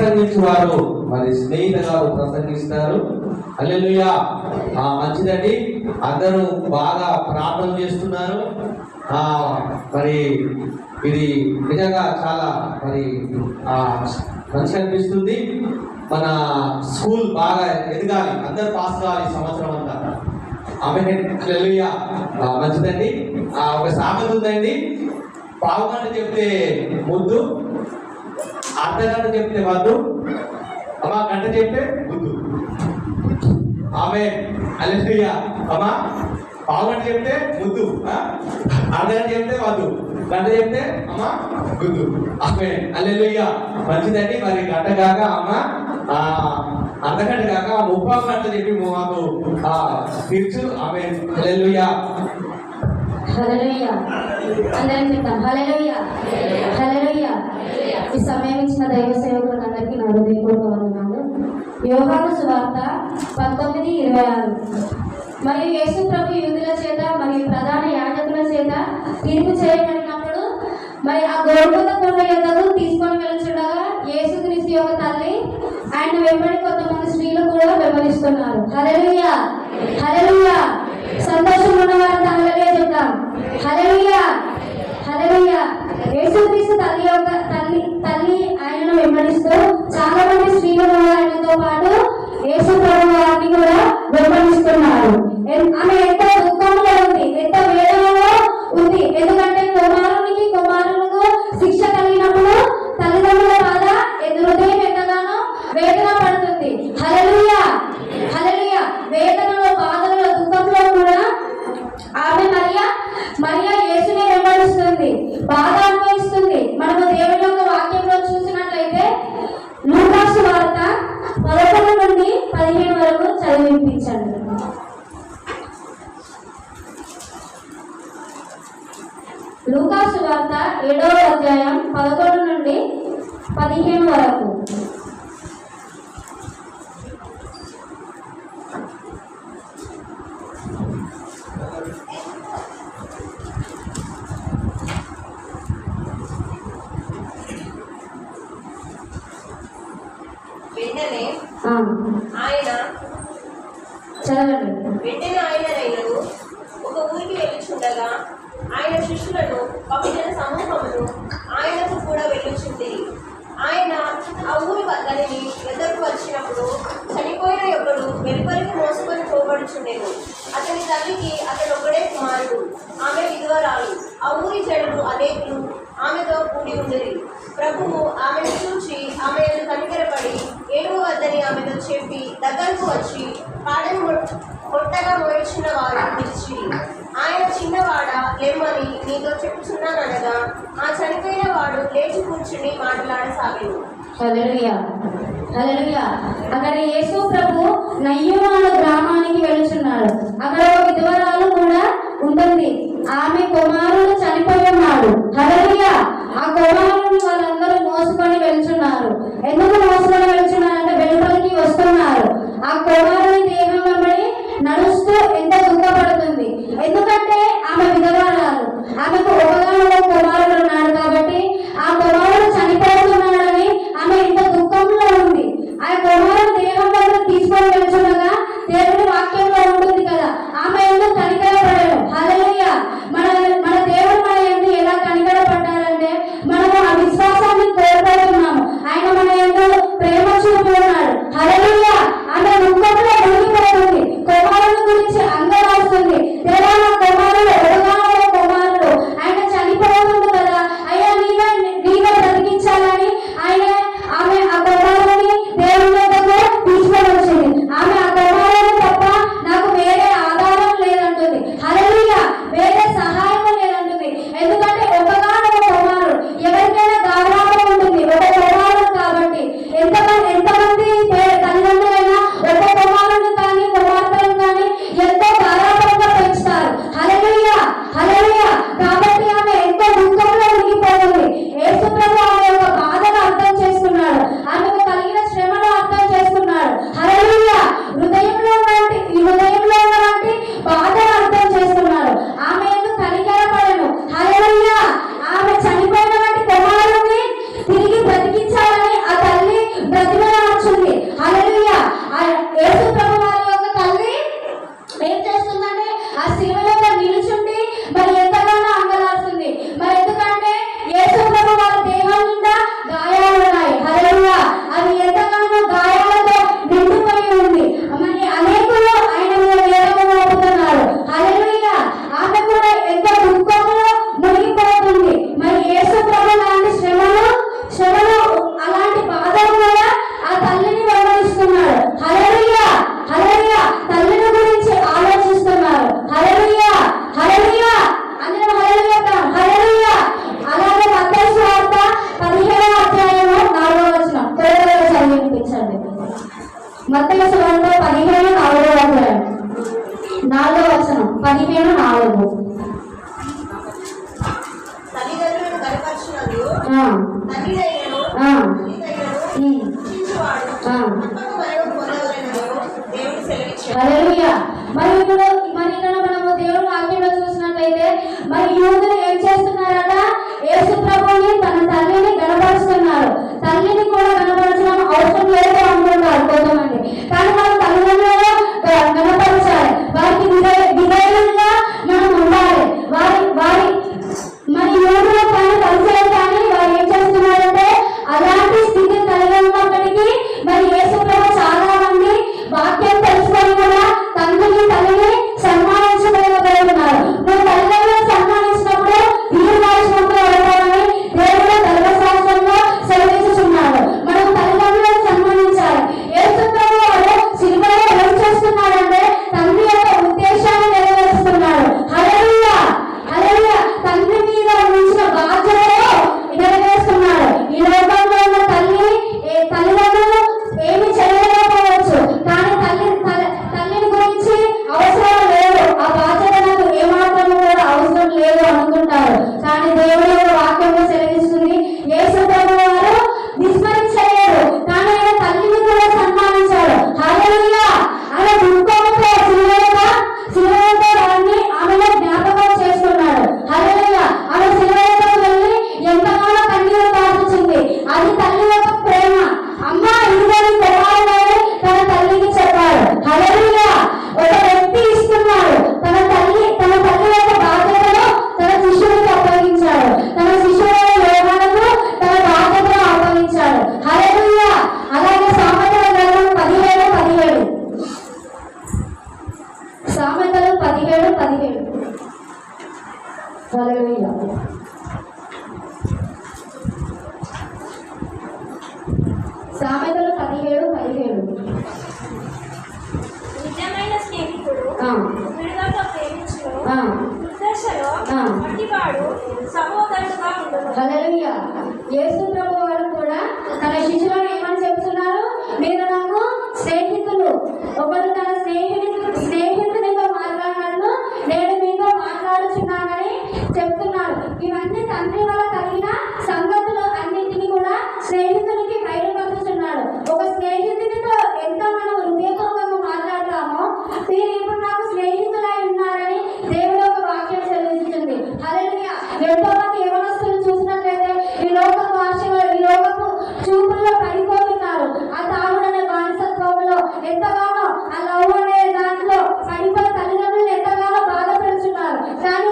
ప్రసంగించేవారు మరి స్నేహిత గారు ప్రసంగిస్తారు. హల్లెలూయా. మంచిదండి, అందరూ బాగా ప్రార్థన చేస్తున్నారు. మరి ఇది నిజంగా చాలా మరి మంచిగా అనిపిస్తుంది. మన స్కూల్ బాగా ఎదగాలి, అందరూ పాస్ కావాలి ఈ సంవత్సరం అంతా. హల్లెలూయా. మంచిదండి. ఒక సామెత ఉందండి, పావు గంట చెప్తే ముద్దు, అర్ధ గంట చెప్తే వద్దు, అమ్మా గంట చెప్తే ముద్దు. ఆమేన్. హల్లెలూయా. అమ్మా పావు గంట చెప్తే ముద్దు, అర్ధ గంట చెప్తే వద్దు, గంట చెప్తే అమ్మా గుద్దు. ఆమేన్. హల్లెలూయా. మంచిదండి. మరి గంట కాక అమ్మ అర్ధగంట కాక 30 గంటలు చెప్పి మాకు తీర్చు. ఆమేన్. హల్లెలూయా. హల్లెలూయా. అందరం చెప్తాం హల్లెలూయా, హల్లెలూయా. ఈ సమయం ఇచ్చిన దైవ సేవకులకు అందరికీ నా హృదయపూర్వక వందనాలు. యోహాను సువార్త 19:26. మరియు యేసు ప్రభు యూదుల చేత మరియు ప్రధాన యాజకుల చేత తీర్పు చేయబడినప్పుడు మరి ఆ గోల్గొత కొండ యొద్దకు తీసుకొని వెళ్తుండగా యేసుక్రీస్తు యొక్క తల్లి ఆయన వెంబడి కొంతమంది స్త్రీలు కూడా వెంబడిస్తున్నారు. హల్లెలూయా, హల్లెలూయా. సంతోషం ఉన్న వారంతా హల్లెలూయా చెప్తాం. హల్లెలూయా, హల్లెలూయా. యేసుక్రీస్తు తల్లి యొక్క తల్లి ఆయనను వెంబడిస్తూ చాలా మంది స్త్రీలు ఆయనతో పాటు యేసు ప్రభు వారిని కూడా వెంబడిస్తున్నారు. ఆమె ఎంతో దుఃఖంలో ఉంది, ఎంతో వేదనలో ఉంది. ఎందుకంటే కుమారులకు శిక్ష కలిగినప్పుడు తల్లిదండ్రుల బాధ హృదయం ఎంతగానో వేదన పడుతుంది. హల్లెలూయా, హల్లెలూయా. వేదనలో, బాధలలో, దుఃఖంలో కూడా ఆమె మరియా యేసుని వెంబడిస్తుంది, బాధ అనుభవిస్తుంది. మనము దేవుని యొక్క వాక్యంలో చూసినట్లయితే లూకా సువార్త 11 నుండి 15 వరకు చదివించండి. లూకా సువార్త 7వ అధ్యాయం 11 నుండి 15 వరకు. వెంటనే ఆయన ఒక ఊరికి వెళ్ళుచుండగా ఆయన శిష్యులను బహుజన సమూహమును ఆయనకు కూడా వెళ్ళుచుంది. ఆయన ఆ ఊరి వద్దరిని ఎదురుకు వచ్చినప్పుడు చనిపోయిన ఒకడు వెలుపలికి మోసుకొని పోబడుచుండెను. అతని తల్లికి అతడు ఒకడే కుమారుడు, ఆమె విధవరాలు. ఆ ఊరి జనులు అనేకులు ఆమెతో కూడి ఉండేది. ప్రభువు ఆమెను చూచి ఆమె కనికరపడి ఏనుగు వద్దని ఆమెతో చెప్పి దగ్గరకు వచ్చి పాడను మొట్టగా మోయించిన వారు పిలిచి, ఆయన చిన్నవాడ లేమ్మని నీతో చెప్పుచున్నాననగా ఆ చనిపోయిన వాడు లేచి కూర్చుని మాట్లాడసాగాడు. హల్లెలూయా, హల్లెలూయా. అక్కడ యేసు ప్రభు నయ్యుమాను గ్రామానికి వెళుచున్నాడు. అక్కడ ఒక విధవరాలు కూడా ఉంటుంది. ఆమె కుమారుడు చనిపోయి ఉన్నాడు. హల్లెలూయా. ఆ కుమారుని వాళ్ళందరూ మోసుకొని వెళ్తున్నారు. ఎందుకు మోసుకొని వెళ్తున్నారంటే వెలుపలికి వస్తున్నారు. ఆ కుమారుని దేహం వెంబడి నడుస్తూ ఎంత దుఃఖపడుతుంది. ఎందుకంటే ఆమె విధవరాలు, ఆమెకు ఒకగానొక కుమారుడు ఉన్నాడు కాబట్టి ఆ కుమారుడు చనిపోతున్నాడని ఆమె ఇంత దుఃఖంలో ఉంది. ఆ కుమారుడు దేహం వెంబడి తీసుకొని వెళ్తుండగా దేవుని వాక్యంలో ఉంటుంది కదా, ఆమె ఎందుకు కనికరపడరు. హల్లెలూయా. మన దేవుడు మన ఎందుకు ఎలా కనికరపడ్డారంటే మనము ఆ విశ్వాసాన్ని కోల్పోతున్నాము. ఆయన మన మత్తయి సువార్త 15:4 4వ వచనం 15:4. తల్లిదండ్రులను కనపరిచినప్పుడు తల్లిదైనను శిక్షించువాడు తప్పక మరణం పొందవలెనని దేవుడు సెలవిచ్చాడు. హల్లెలూయా. మరి ఇక్కడ మనము దేవుని వాక్యంలో చూసినట్లయితే మరి యూదులు ఏం చేస్తున్నారట? యేసు ప్రభువుని తన తల్లిని గణపరుస్తున్నారు. తల్లిని కూడా గణపరచడం అవసరం లేదు అనుకుంటారు కొంతమంది. కానీ మనం తల్లిదండ్రులను గణపరచాలి. వారికి విధేయులుగా మనం ఉండాలి. వారి మరి యూదులు కానీ పరిచయం కానీ వారు ఏం చేస్తున్నారంటే అలాంటి స్థితి కలిగి ఉన్నప్పటికీ మరి యేసు ప్రభు చాలా మంది వాక్యం తెలుసుకొని కూడా తండ్రిని తల్లిని సన్మానించబోతున్నారు. నువ్వు తల్లిదండ్రులను సన్మానించినప్పుడు వీరు రాసినప్పుడు అవుతామని దేవుడు ధర్మశాస్త్రంలో సెలవిస్తున్నాడు. మనం తల్లిదండ్రులను సన్మానించాలి. యేసు ప్రభు వారు సిలువలో ఏం చేస్తున్నాడంటే తండ్రి యొక్క ఉద్దేశాన్ని నెరవేరుస్తున్నాడు. హల్లెలూయా, హల్లెలూయా. తండ్రి మీద ఉంచిన బాధ్యతలో నెరవేరుస్తున్నాడు. ఈ లోకంలో ఉన్న తల్లిదండ్రులు ఏమి చేయలేకపోవచ్చు, కానీ తల్లిని గురించి అవసరం లేదు, ఆ బాధ్యత నాకు ఏమాత్రం కూడా అవసరం లేదు అనుకుంటారు. కానీ దేవుడి యొక్క వాక్యంలో సెలవిస్తుంది యేసు ప్రభు వారు విస్మరించలేరు, కానీ ఆయన తల్లిని కూడా సన్మానించాడు. హల్లెలూయా. ఆయన దుఃఖంతో సిలువతో వారిని ఆమెను జ్ఞాపకం చేసుకున్నాడు. హల్లెలూయా. ఆమె సిలువతో వెళ్ళి ఎంతగానో కన్నీరు కార్చుచింది. అది తల్లి యొక్క ప్రేమ. అమ్మ ఇదిగో నీ కుమారుడని తన తల్లికి చెప్పాడు. హల్లెలూయా. ఒక వ్యక్తి ఇస్తున్నాడు. తన తల్లి యొక్క బాధ్యతను తన శిష్యుడికి అప్పగించాడు. తన శిష్యుడైన యోహానుకు తన బాధ్యతను అప్పగించాడు. హల్లెలూయా. అలాగే సామెతల గ్రంథం 17:17. సామెతలు 17:17. హల్లెలూయా. సామెతలు 17:17. నిజమైన స్నేహితుడు విడుదలతో ప్రేమించును, దుర్దశలో మట్టివాడు సహోదరుడుగా ఉండును. హల్లెలూయా. యేసు ప్రభు వారు కూడా తన శిష్యులను ఏమని చెప్తున్నారు? మీరు నాకు స్నేహితులు. ఒకరు తన స్నేహితునితో మాట్లాడినట్లు నేను మీతో మాట్లాడుచున్నానని చెప్తున్నారు. ఇవన్నీ తండ్రి వల్ల కలిగిన సంగతులు అన్నింటినీ కూడా స్నేహితునికి బయలుపరుస్తున్నాడు. ఒక స్నేహితునితో ఎంత మనం హృదయపూర్వకంగా మాట్లాడతామో మీరు ఇప్పుడు నాకు స్నేహితులై ఉన్నారని దేవుడు ఒక వాక్యం చెల్లిస్తుంది. హల్లెలూయా. ఎంతో మంది యవనస్తులు చూసినట్లయితే ఈ లోకపు ఆశలో ఈ లోకపు చూపుల్లో పడిపోతున్నారు. ఆ తాగుడనే బానిసత్వంలో ఎంతగానో ఆ లవ్ అనే దాంట్లో పడిపోయి తల్లిదండ్రులు ఎంతగానో బాధపడుతున్నారు. కానీ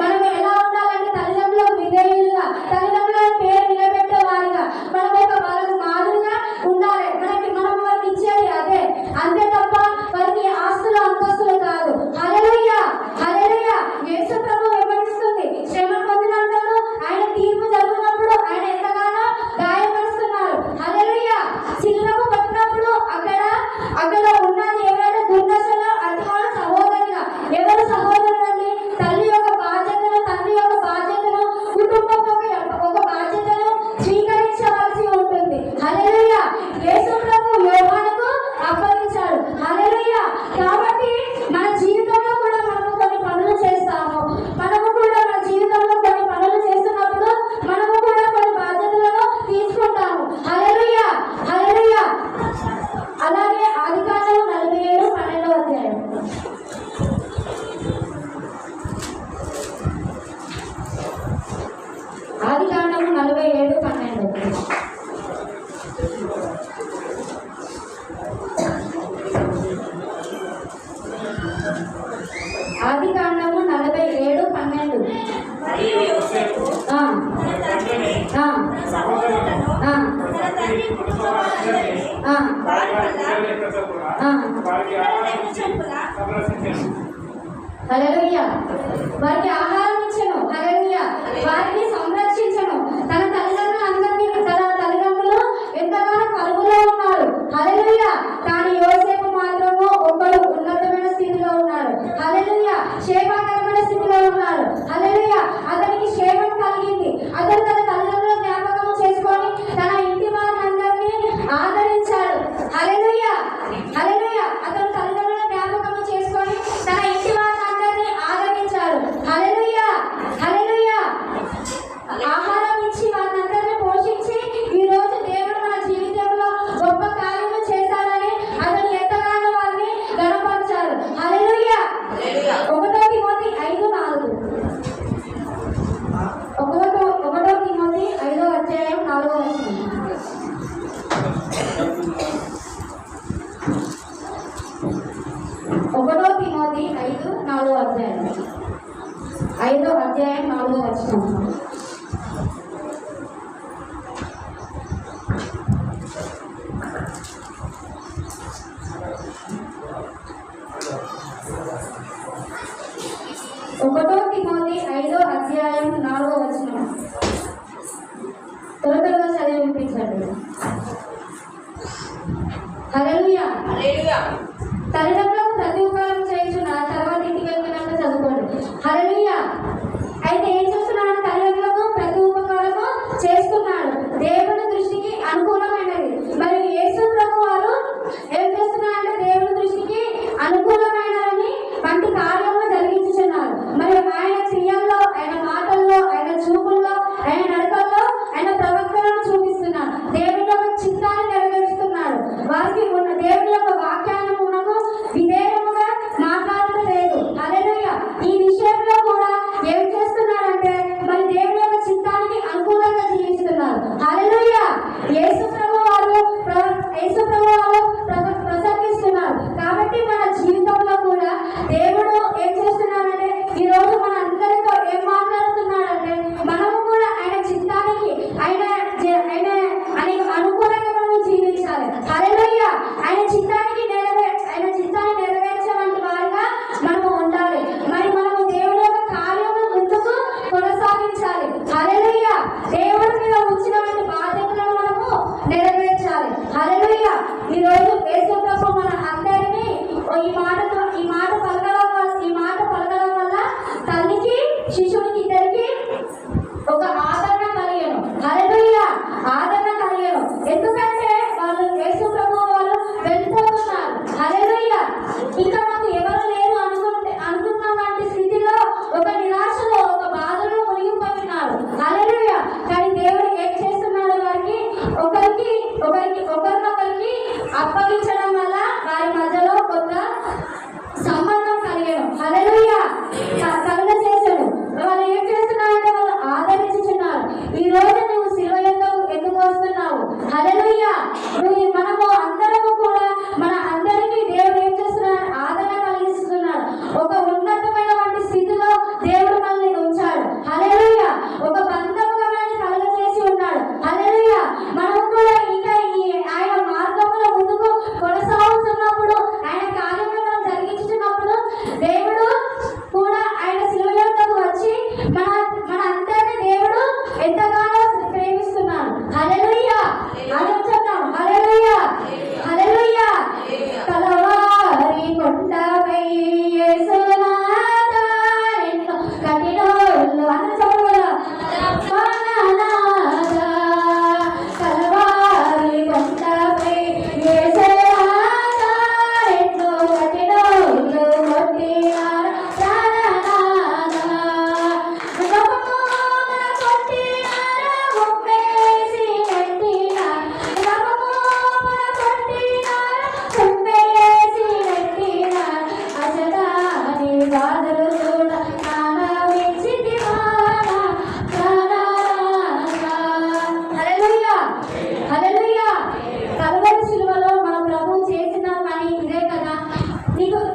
మనం ఎలా ఉండాలంటే తల్లిదండ్రులకు విధేయులుగా, తల్లిదండ్రుల పేరు నిలబెట్టే వారిగా మనం వాళ్ళకు మాదిరిగా ఉండాలి. మనం వారికి ఇచ్చేది అదే, అంతే తప్ప వారికి ఆస్తులు అంతస్తులు కాదు. హల్లెలూయా, హల్లెలూయా. యేసు ప్రభు వివరిస్తుంది శ్రమ పొందినందుకు ఆయన తీర్పు జరుగుతున్నప్పుడు ఆయన ఎంతగానో గాయపరుస్తున్నారు. హల్లెలూయా. సిలువకు పట్టినప్పుడు అక్కడ ఉన్నది ఎవరైనా దుర్దశలో అటువాడు సహోదరుగా. ఎవరు సహోదరులండి? తల్లి యొక్క బాధ్యతను, తండ్రి యొక్క బాధ్యతను, కుటుంబం ఒక బాధ్యతను స్వీకరించవలసి ఉంటుంది. హల్లెలూయా. యేసు ప్రభు యోహానుకు అప్పగించాడు. హల్లెలూయా. కాబట్టి మన జీవితంలో కూడా మనము కొన్ని పనులు చేస్తాము. మనము కూడా మన జీవితంలో కొన్ని పనులు చేస్తున్నప్పుడు మనము కూడా కొన్ని బాధ్యతలను తీసుకుంటాము. హల్లెలూయా, హల్లెలూయా. అలాగే ఆదికాండము 47:12. ఆదికాండము 47:12. ఆదికాండము 47:12. మరియు యోసేపు తన తండ్రిని, తన సహోదరులను, తన తండ్రి కుటుంబవారందరినీ వారి వల్ల హల్లెలూయా. వారికి ఆహారం ఇచ్చను. హల్లెలూయా. వారిని సంరక్షించను. తన తల్లిదండ్రులు ఎంతగానో కరువులో ఉన్నారు. హల్లెలూయా. కానీ యోసేపు మాత్రము ఒకడు ఉన్నతమైన స్థితిలో ఉన్నాడు. హల్లెలూయా. క్షేమకరమైన స్థితిలో ఉన్నాడు. హల్లెలూయా. అతనికి క్షేమం కలిగింది. అతను తన తల్లిదండ్రుల జ్ఞాపకం చేసుకొని తన ఇంటి వారిని అందరినీ ఆదరించాడు. హల్లెలూయా. హల్లెలూయా. హల్లెలూయా. తల్లిదండ్రులకు ప్రతి ఉపకారం చేయించున్న తర్వాత ఇంటికి వెళ్ళినాక చదువుకోండి. హల్లెలూయా. అయితే ఏం చేస్తున్నాడు? తల్లిదండ్రులకు ప్రతి ఉపకారము చేస్తున్నాడు, దేవుని దృష్టికి అనుకూలమైనది. మరి యేసు ప్రభు వారు ఏం చేస్తున్నారంటే దేవుని దృష్టికి అనుకూలమైనదని వంటి కార్యము జరిగించుచున్నారు. మరి ఆయన క్రియల్లో, ఆయన మాటల్లో, ఆయన చూపుల్లో, ఆయన నడకల్లో, ఆయన ప్రవర్తనను చూపిస్తున్నారు. దేవుని యొక్క చిత్తాన్ని నెరవేరుస్తున్నాడు. వారికి ఉన్న దేవుని యొక్క వాక్యాన్ని మనము విధేయముగా మాట్లాడలేదు. హల్లెలూయా. ఈ విషయంలో కూడా ఏం చేస్తున్నారంటే మరి దేవుని యొక్క చిత్తానికి అనుకూలంగా జీవిస్తున్నారు. హల్లెలూయా. యేసు ప్రభు వారు ప్రసంగిస్తున్నారు. కాబట్టి మన జీవితంలో కూడా దేవుడు ఏం చేస్తున్నాడంటే ఈ రోజు మన అందరితో ఏం మాట్లాడుతున్నాడంటే మనము కూడా ఆయన చిత్తానికి ఆయన అనుకూలంగా మనము జీవించాలి. హల్లెలూయా. ఆయన చిత్తాన్ని నెరవేర్చేటువంటి వారిగా మనము ఉండాలి. మరి మనము దేవుని యొక్క కార్యము ముందుకు కొనసాగించాలి. హల్లెలూయా. దేవుడి మీద ఉంచినటువంటి బాధ్యతలను మనము నెరవేర్చాలి. హల్లెలూయా. ఈ రోజు యేసు ప్రభు మన అందరినీ ఈ మాట పలకడం వల్ల తల్లికి శిశువునికి ఇద్దరికి ఒక ఆదరణ కలిగను. హల్లెలూయా. ఆదరణ కలిగను. ఎందుకంటే వాళ్ళు యేసు ప్రభు వాళ్ళు వెళ్ళిపోతున్నారు. హల్లెలూయా. ఇంకా మాకు ఎవరు లేరు అనుకున్న వంటి స్థితిలో ఒక నిరాశలో, ఒక బాధలో మునిగిపోతున్నారు. హల్లెలూయా. కానీ దేవుడు ఏం చేస్తున్నాడు? వారికి ఒకరినొకరికి అప్పగించడం వల్ల వారి మధ్యలో కొంత సంబంధం కలిగను. హల్లెలూయా. కలుగజేశాడు. వాళ్ళు ఏం చేస్తున్నారంటే వాళ్ళు ఆదరించుచున్నారు. ఈ రోజు నువ్వు శిలువ ఎందుకు వస్తున్నావు? హల్లెలూయా. మనము అందరము కూడా మన అందరికీ దేవుడు ఏం చేస్తున్నాడు? ఆదరణ కలిగిస్తున్నాడు. ఒక ఉన్నతమైన వంటి స్థితిలో దేవుడు మనల్ని ఉంచాడు. హల్లెలూయా. ఒక బంధముగా మనల్ని కలుగజేసి ఉన్నాడు. హల్లెలూయా. మనము కూడా ఇంకా ఆయన మార్గంలో ముందుకు కొనసాగుతున్నప్పుడు, ఆయన కార్యములు మనం జరిగించుతున్నప్పుడు దేవుడు కూడా ఆయన శిలువ యొద్దకు వచ్చి మన అందరినీ దేవుడు ఎంతగానో ప్రేమిస్తున్నాడు. హల్లెలూయా. అదే చెప్తాం. హల్లెలూయా. హల్లెలూయా. కలవారి కొండపై యేసునాథ ఎన్నో కఠినోళ్ళు అందరూ చెప్పగలరా? కలవారి కొండపై యేసునాథ ఎన్నో కఠినోళ్ళు కొట్టినారు ప్రాణనాథ. రమమోమన కొట్టినారు, ఉప్పేసి నెట్టినారు. రమమోమన కొట్టినారు, ఉప్పేసి నెట్టినారు. అసదాని బాధలు చూడ నానవించితి హల్లెలూయా. హల్లెలూయా. కల్వరి శిలువలో మన ప్రభువు చేసిన పని ఇదే కదా.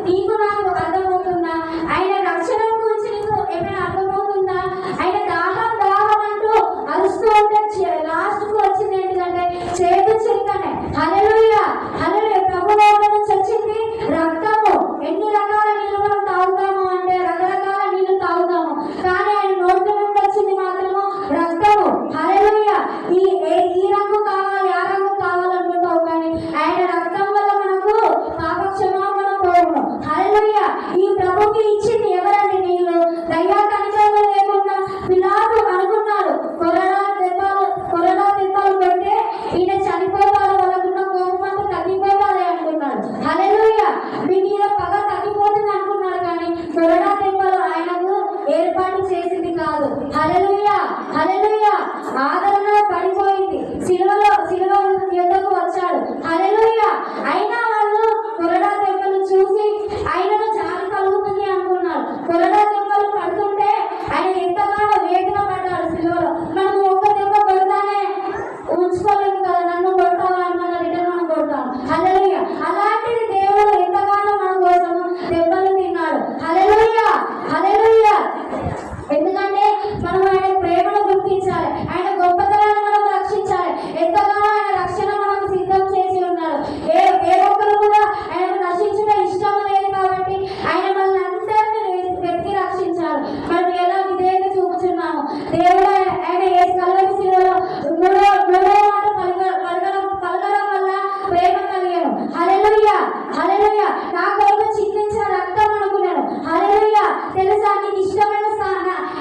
నీకు నాకు అర్థమవుతుందా? ఆయన రక్షణ గురించి నీకు ఏమైనా అర్థమవుతుందా? ఆయన దాహం అంటూ అరుస్తూ ఉంటే లాస్ట్ కు వచ్చింది ఏంటంటే చేతు చిరుకనే. హల్లెలూయా. హల్లెలూయా. ప్రభు నుంచి వచ్చింది రక్తము. ఎన్ని రకాల నీళ్ళు మనం తాగుతాము అంటే రకరకాల నీళ్లు తాగుతాము, కానీ ఆయన నోట్ల నుండి వచ్చింది మాత్రము రక్తము. హల్లెలూయా. ఈ రంగు కావాలి, ఆ రంగు కావాలనుకుంటావు, కానీ ఆయన రక్తం వల్ల మనకు పాప క్షమాపణ పోవును. హల్లెలూయా. ఈ ప్రభుకి ఇచ్చింది ఎవరండి? నీళ్ళు. దయ్యా కనికరము లేకుండా పిలాతు అనుకున్నాడు కొరడా దెబ్బలు పెడితే ఈయన చనిపోతాడు, వాళ్ళకున్న కోపం అంతా తగ్గిపోతాది అనుకున్నాడు. హల్లెలూయా. మీ మీద పగ తగ్గిపోతే హల్లెలూయా. నా కొరకు చిందించిన రక్తం అనుకున్నాను. హల్లెలూయా. తెలుసా, నీకు ఇష్టమైన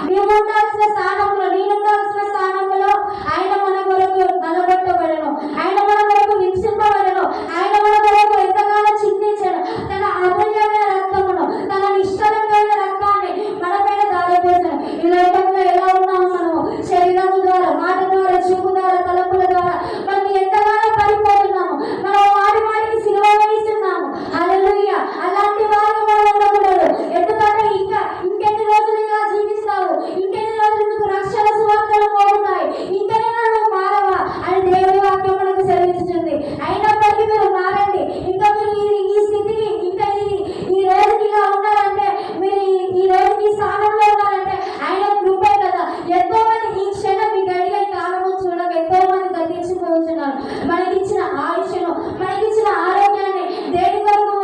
నీవు ఉండాల్సిన స్థానంలో, నేను ఉండాల్సిన స్థానంలో ఆయన మన కొరకు నలగొట్టబడను, ఆయన మన కొరకు హింసింపబడను, ఆయన మన కొరకు ఎంతగానో చిందించను. తన అమూల్యమైన రక్తమును, తన నిష్కలంకమైన రక్తాన్ని మన పైన దారిపోతాను. ఈ లోకంలో ఎలా ఉన్నాము మనము? శరీరము ద్వారా, మాట ద్వారా, చూపు ద్వారా, తలపుల ద్వారా మనం ఎంతగానో పడిపోతున్నాము. మనం వాడికి సిలువ వేస్తున్నాము. హల్లెలూయా. అలాంటి వారు మనం ఉండకూడదు. ఎందుకంటే ఇంకెన్ని రోజులు ఇలా జీవిస్తావు, ఇంకెన్ని రోజులు నీకు రక్షణ సువార్తలు పోతున్నాయి, ఇంకెన్ని నువ్వు మారవా అని దేవుడి వాక్యం మనకు సెలవిస్తుంది. అయినప్పటికీ మీరు మారండి. ఇంకా మీరు ఈ స్థితికి, ఇంకా ఈ రోజుకి ఇలా ఉన్నారంటే, మీరు ఈ రోజుకి ఈ స్థానంలో ఉన్నారంటే ఆయన కృపే కదా. ఎంతో మంది ఈ క్షణం మీ గడియ కాలము చూడక ఎంతో మంది గతించిపోతున్నారు. మనకిచ్చిన ఆయుష్ను, మనకిచ్చిన ఆరోగ్యాన్ని దేని కొరకు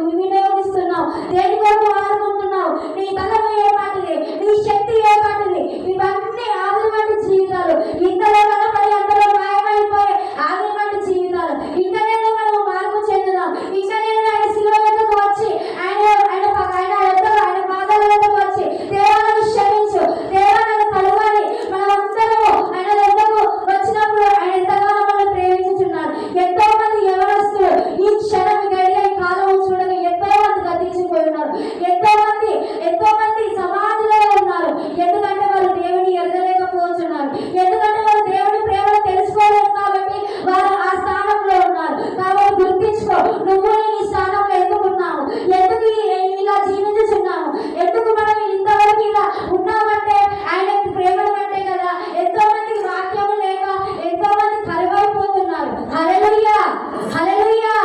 వినియోగిస్తున్నావు, దేని కొరకు వాడుకుంటున్నావు? నీ తలము ఏ పాటిది, నీ శక్తి ఏ పాటిది? ఇవన్నీ ఆవిరి జీవితాలు, ఇంతలో కనపడి అంతలో మాయమైపోయే ఆవిరి జీవితాలు. ఇంకా నేను మనం మార్పు చెందుదాం. ఇంకా నేను ఆయన శిలువ వద్దకు వచ్చి ఆయన పాదాల వద్దకు వచ్చి, దేవా నన్ను క్షమించు, దేవా నన్ను కలవాలి. మనమందరము ఆయన వద్దకు వచ్చినప్పుడు ఆయన ఎంతగానో మనం ప్రేమించుచున్నారు. ఎంతో మంది యవనస్తులు ఈ క్షణం గడియ కాలం చూడగా ఎంతో మంది గతించిపోయి ఉన్నారు. ఎంతో మంది సమాధిలో ఉన్నారు. ఎందుకంటే వారు దేవుని ఎరగలేకపోతున్నారు. ఎందుకంటే వారు దేవుని ప్రేమను తెలుసుకోలేదు కాబట్టి వారు ఆ స్థానంలో ఉన్నారు. కాబట్టి గుర్తించుకో, నువ్వు నీ స్థానంలో ఎందుకున్నావు, ఎందుకు ఇలా జీవించుచున్నాము, ఎందుకు మనం ఇంతవరకు ఇలా ఉన్నామంటే ఆయన ప్రేమను బట్టే కదా. ఎంతో మందికి వాక్యము లేక ఎంతో మంది కరువైపోతున్నారు. హల్లెలూయా. హల్లెలూయా.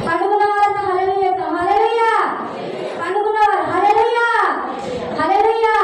పండుకున్న వారంతా హల్లెలూయా, హల్లెలూయా. పండుకున్నవారు హల్లెలూయా, హల్లెలూయా.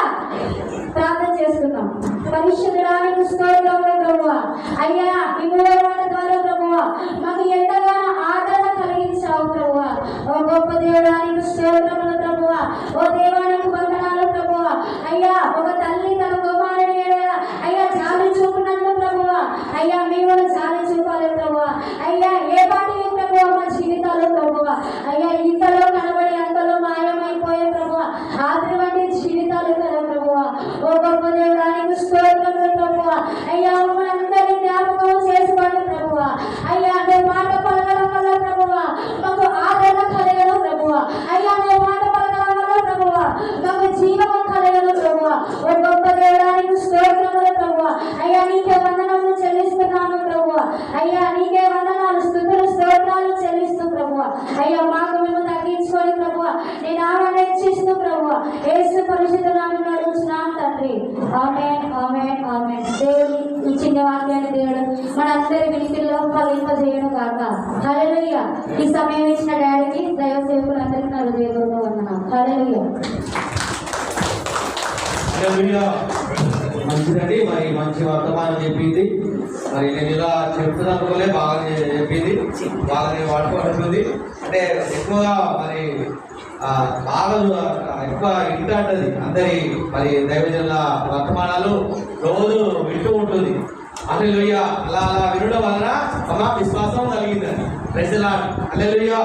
ప్రార్థన చేసుకుందాం. పరిశుద్ధుడానికి స్తోత్రములు ప్రభువా. అయ్యా, ఈ మూడో మాట ద్వారా ప్రభువా మాకు ఎంతగానో ఆదరణ కలిగించావు ప్రభువా. ఓ గొప్ప దేవుడానికి స్తోత్రములు ప్రభువా. ఓ దేవానికి వందనాలు ప్రభువా. అయ్యా, ఒక తల్లి తన కుమారుని ఎడల అయ్యా జాలి చూపునందు ప్రభువా. అయ్యా, మేము జాలి చూపాలి ప్రభువా. అయ్యా, ఏ పాటి ప్రభువా మా జీవితాలు ప్రభువా. అయ్యా, ఇంతలో కనబడి అంతలో మాయమైపోయే ప్రభువా ఆఖరి వంటి జీవితాలు కదా ప్రభువా. ఓ గొప్ప దేవుడానికి స్తోత్రములు ప్రభువా. అయ్యా, మనందరినీ జ్ఞాపకం చేసుకోండి ప్రభువా. అయ్యా, నువ్వు మాట పలకడం వల్ల ప్రభువా మాకు ఆదరణ కలగను ప్రభువా. అయ్యా, నువ్వు మాట పలకడం వల్ల ప్రభువా మాకు జీవము కలగను ప్రభువా. ఓ గొప్ప దేవుడానికి స్తోత్రములు ప్రభువా. అయ్యా, నీకే వందనములు చెల్లిస్తున్నాను ప్రభువా. అయ్యా, నీకే వందనాలు, స్తుతులు, స్తోత్రాలు చెల్లిస్తూ ప్రభువా. అయ్యా, మాకు మేము తగ్గించుకొని ప్రభువా నీ నామాన్ని హెచ్చిస్తూ ప్రభువా యేసు పరిశుద్ధ నామములో అడుగుచున్నాం తండ్రి. ఆమేన్, ఆమేన్, ఆమేన్. దేవుడి ఈ చిన్న వాక్యాన్ని దేవుడు మనందరి వినికిడిలో ఫలింపజేయను కాక. హల్లెలూయా. ఈ సమయం ఇచ్చిన డాడీకి, దైవ సేవకులందరికీ నా హృదయపూర్వక వందనాలు. హల్లెలూయా. హల్లెలూయా. మంచిదండి. మరి మంచి వర్తమానం చెప్పింది. మరి నేను ఇలా చెప్తున్నా అనుకోలే, బాగా చెప్పింది, బాగానే వాడుకోవట్టుంది. అంటే ఎక్కువగా మరి బాగా ఎక్కువ వింటాంటది అందరి మరి దైవజనుల వర్తమానాలు రోజు వింటూ ఉంటుంది. హల్లెలూయా. అలా వినడం వలన విశ్వాసం కలిగిందని. Praise the Lord. హల్లెలూయా.